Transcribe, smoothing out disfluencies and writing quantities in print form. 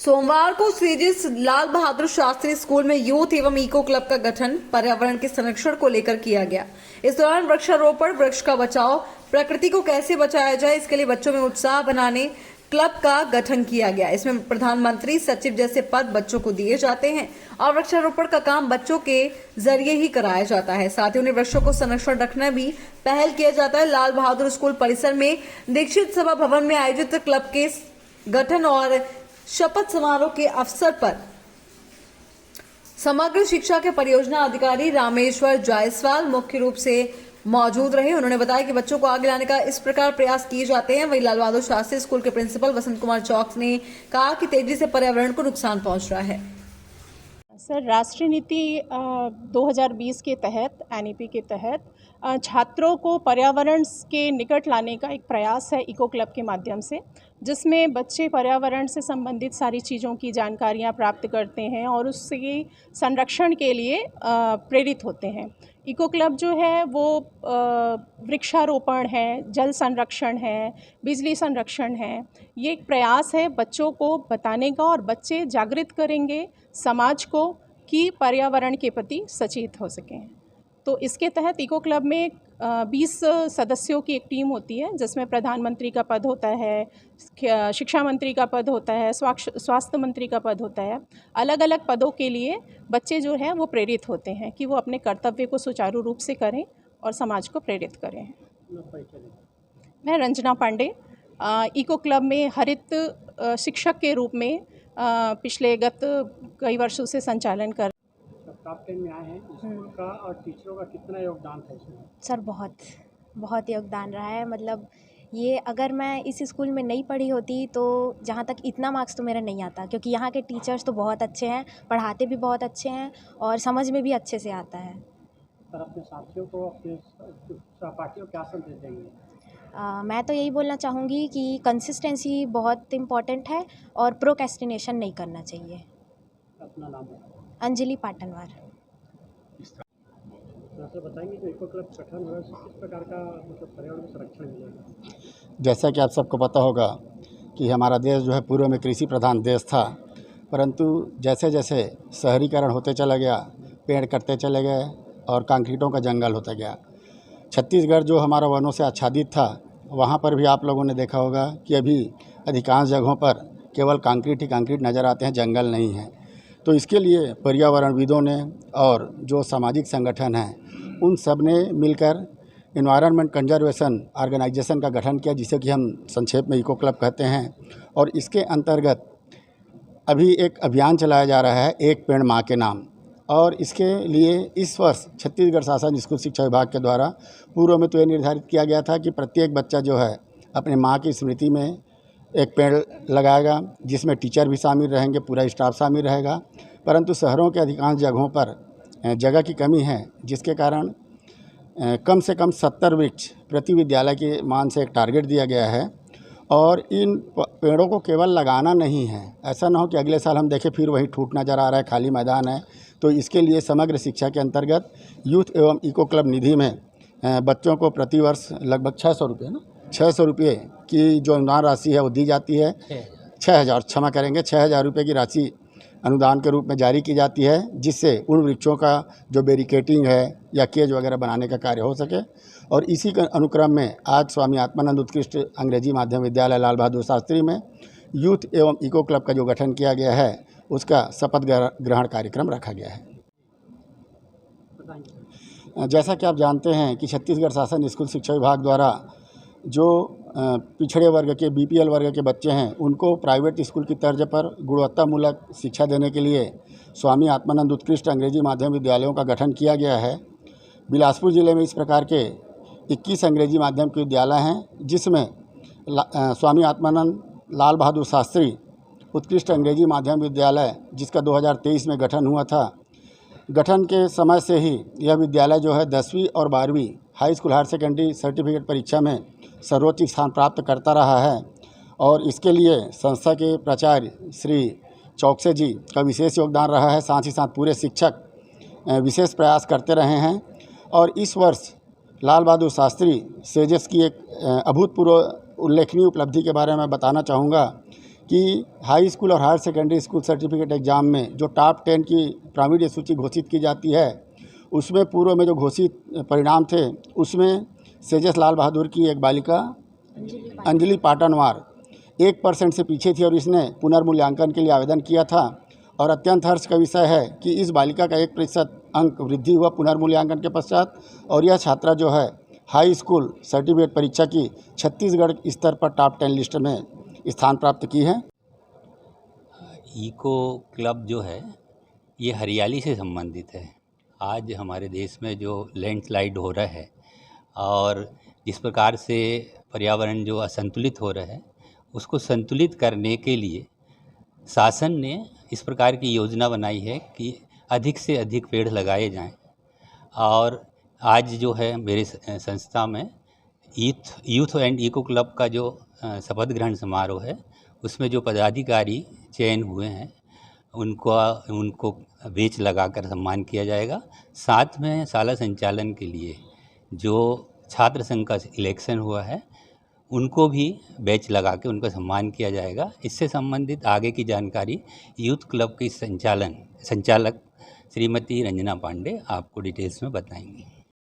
सोमवार को CGS Lal Bahadur Shastri school में यूथ एवं इको क्लब का गठन पर्यावरण के संरक्षण को लेकर किया गया। इस दौरान वृक्षारोपण, वृक्ष का बचाव, प्रकृति को कैसे बचाया जाए, इसके लिए बच्चों में उत्साह बनाने क्लब का गठन किया गया। इसमें प्रधानमंत्री, सचिव जैसे पद बच्चों को दिए जाते हैं और वृक्षारोपण का काम बच्चों के जरिए ही कराया जाता है। साथ ही उन्हें वृक्षों को संरक्षण रखना भी पहल किया जाता है। लाल बहादुर स्कूल परिसर में दीक्षित सभा भवन में आयोजित क्लब के गठन और शपथ समारोह के अवसर पर समग्र शिक्षा के परियोजना अधिकारी रामेश्वर जायसवाल मुख्य रूप से मौजूद रहे। उन्होंने बताया कि बच्चों को आगे लाने का इस प्रकार प्रयास किए जाते हैं। वहीं लाल बहादुर शास्त्री स्कूल के प्रिंसिपल वसंत कुमार चौक ने कहा कि तेजी से पर्यावरण को नुकसान पहुंच रहा है। सर, राष्ट्रीय नीति 2020 के तहत एनईपी के तहत छात्रों को पर्यावरण के निकट लाने का एक प्रयास है इको क्लब के माध्यम से, जिसमें बच्चे पर्यावरण से संबंधित सारी चीज़ों की जानकारियां प्राप्त करते हैं और उसके संरक्षण के लिए प्रेरित होते हैं। इको क्लब जो है वो वृक्षारोपण है, जल संरक्षण है, बिजली संरक्षण है। ये एक प्रयास है बच्चों को बताने का, और बच्चे जागृत करेंगे समाज को कि पर्यावरण के प्रति सचेत हो सकें। तो इसके तहत इको क्लब में 20 सदस्यों की एक टीम होती है, जिसमें प्रधानमंत्री का पद होता है, शिक्षा मंत्री का पद होता है, स्वास्थ्य मंत्री का पद होता है। अलग अलग पदों के लिए बच्चे जो हैं वो प्रेरित होते हैं कि वो अपने कर्तव्य को सुचारू रूप से करें और समाज को प्रेरित करें। मैं रंजना पांडे इको क्लब में हरित शिक्षक के रूप में पिछले कई वर्षों से संचालन कर टॉप 10 में आए हैं। स्कूल का और टीचरों का कितना योगदान था इसमें? सर, बहुत योगदान रहा है। मतलब ये अगर मैं इस स्कूल में नहीं पढ़ी होती तो जहाँ तक इतना मार्क्स तो मेरा नहीं आता, क्योंकि यहाँ के टीचर्स तो बहुत अच्छे हैं, पढ़ाते भी बहुत अच्छे हैं और समझ में भी अच्छे से आता है। सर, अपने साथियों को, अपने सहपाठियों को क्या संदेश देंगे? मैं तो यही बोलना चाहूँगी कि कंसिस्टेंसी बहुत इम्पॉर्टेंट है और प्रोक्रेस्टिनेशन नहीं करना चाहिए। अपना नाम है? अंजलि पाटनवार। सर, बताएंगे जो इको क्लब गठन हो रहा है, किस प्रकार का मतलब पर्यावरण का संरक्षण मिलेगा? जैसा कि आप सबको पता होगा कि हमारा देश जो है पूर्व में कृषि प्रधान देश था, परंतु जैसे जैसे शहरीकरण होते चला गया, पेड़ कटते चले गए और कंक्रीटों का जंगल होता गया। छत्तीसगढ़ जो हमारा वनों से आच्छादित था, वहाँ पर भी आप लोगों ने देखा होगा कि अभी अधिकांश जगहों पर केवल कंक्रीट ही कंक्रीट नज़र आते हैं, जंगल नहीं है। तो इसके लिए पर्यावरणविदों ने और जो सामाजिक संगठन हैं उन सब ने मिलकर एनवायरनमेंट कंजर्वेशन ऑर्गेनाइजेशन का गठन किया, जिसे कि हम संक्षेप में इको क्लब कहते हैं। और इसके अंतर्गत अभी एक अभियान चलाया जा रहा है, एक पेड़ माँ के नाम। और इसके लिए इस वर्ष छत्तीसगढ़ शासन स्कूल शिक्षा विभाग के द्वारा पूर्व में तो ये निर्धारित किया गया था कि प्रत्येक बच्चा जो है अपने माँ की स्मृति में एक पेड़ लगाएगा, जिसमें टीचर भी शामिल रहेंगे, पूरा स्टाफ शामिल रहेगा। परंतु शहरों के अधिकांश जगहों पर जगह की कमी है, जिसके कारण कम से कम 70 वृक्ष प्रति विद्यालय के मान से एक टारगेट दिया गया है। और इन पेड़ों को केवल लगाना नहीं है, ऐसा ना हो कि अगले साल हम देखें फिर वही ठूट नज़र आ रहा है, खाली मैदान है। तो इसके लिए समग्र शिक्षा के अंतर्गत यूथ एवं इको क्लब निधि में बच्चों को प्रतिवर्ष लगभग 600 रुपये 600 रुपये की जो अनुदान राशि है वो दी जाती है। 6000 क्षमा करेंगे, 6000 रुपये की राशि अनुदान के रूप में जारी की जाती है, जिससे उन वृक्षों का जो बैरिकेटिंग है या केज वगैरह बनाने का कार्य हो सके। और इसी के अनुक्रम में आज स्वामी आत्मानंद उत्कृष्ट अंग्रेजी माध्यम विद्यालय लाल बहादुर शास्त्री में यूथ एवं इको क्लब का जो गठन किया गया है, उसका शपथ ग्रहण कार्यक्रम रखा गया है। जैसा कि आप जानते हैं कि छत्तीसगढ़ शासन स्कूल शिक्षा विभाग द्वारा जो पिछड़े वर्ग के बीपीएल वर्ग के बच्चे हैं, उनको प्राइवेट स्कूल की तर्ज पर गुणवत्तामूलक शिक्षा देने के लिए स्वामी आत्मानंद उत्कृष्ट अंग्रेजी माध्यम विद्यालयों का गठन किया गया है। बिलासपुर ज़िले में इस प्रकार के 21 अंग्रेजी माध्यम के विद्यालय हैं, जिसमें स्वामी आत्मानंद लाल बहादुर शास्त्री उत्कृष्ट अंग्रेजी माध्यम विद्यालय, जिसका 2023 में गठन हुआ था, गठन के समय से ही यह विद्यालय जो है 10वीं और 12वीं high school higher secondary certificate परीक्षा में सर्वोच्च स्थान प्राप्त करता रहा है। और इसके लिए संस्था के प्राचार्य श्री चौकसे जी का विशेष योगदान रहा है। साथ ही साथ पूरे शिक्षक विशेष प्रयास करते रहे हैं। और इस वर्ष लाल बहादुर शास्त्री सेजेस की एक अभूतपूर्व उल्लेखनीय उपलब्धि के बारे में बताना चाहूँगा कि हाई स्कूल और higher secondary school certificate exam में जो टॉप 10 की प्रावीण्य सूची घोषित की जाती है, उसमें पूर्व में जो घोषित परिणाम थे उसमें सेजस लाल बहादुर की एक बालिका अंजलि पाटनवार 1% से पीछे थी और इसने पुनर्मूल्यांकन के लिए आवेदन किया था। और अत्यंत हर्ष का विषय है कि इस बालिका का 1% अंक वृद्धि हुआ पुनर्मूल्यांकन के पश्चात, और यह छात्रा जो है हाई स्कूल सर्टिफिकेट परीक्षा की छत्तीसगढ़ स्तर पर टॉप 10 लिस्ट में स्थान प्राप्त की है। इको क्लब जो है ये हरियाली से संबंधित है। आज हमारे देश में जो लैंडस्लाइड हो रहा है और जिस प्रकार से पर्यावरण जो असंतुलित हो रहा है, उसको संतुलित करने के लिए शासन ने इस प्रकार की योजना बनाई है कि अधिक से अधिक पेड़ लगाए जाएं। और आज जो है मेरे संस्था में यूथ एंड इको क्लब का जो शपथ ग्रहण समारोह है, उसमें जो पदाधिकारी चयन हुए हैं उनको बेच लगाकर सम्मान किया जाएगा। साथ में शाला संचालन के लिए जो छात्र संघ का इलेक्शन हुआ है उनको भी बैच लगा के उनका सम्मान किया जाएगा। इससे संबंधित आगे की जानकारी यूथ क्लब की संचालक श्रीमती रंजना पांडे आपको डिटेल्स में बताएंगी।